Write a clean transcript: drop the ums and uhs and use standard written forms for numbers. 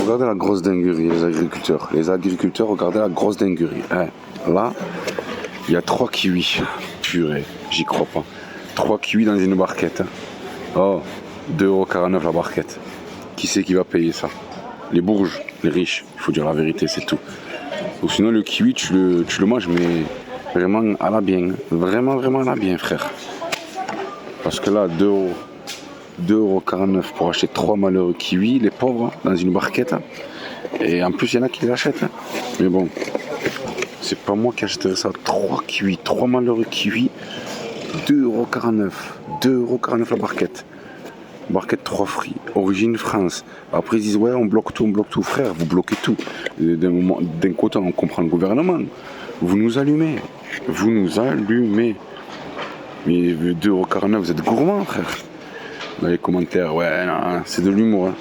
regardez la grosse dinguerie, les agriculteurs. Les agriculteurs, regardez la grosse dinguerie. Hein, là, il y a 3 kiwis. Purée, j'y crois pas. 3 kiwis dans une barquette. Oh, 2,49€ la barquette. Qui c'est qui va payer ça? Les bourges, les riches, il faut dire la vérité, c'est tout. Ou sinon le kiwi, tu le manges, mais vraiment à la bien. Vraiment, vraiment à la bien, frère. Parce que là, 2,49€ pour acheter 3 malheureux kiwis, les pauvres, dans une barquette. Et en plus, il y en a qui les achètent. Mais bon, c'est pas moi qui achèterais ça. 3 kiwis, 3 malheureux kiwis, 2,49€. 2,49€ la barquette. Barquette 3 fruits, origine France. Après ils disent ouais on bloque tout, frère, vous bloquez tout. D'un côté on comprend le gouvernement. Vous nous allumez. Mais 2,49€, vous êtes gourmand, frère. Dans les commentaires, ouais, non, c'est de l'humour. Hein.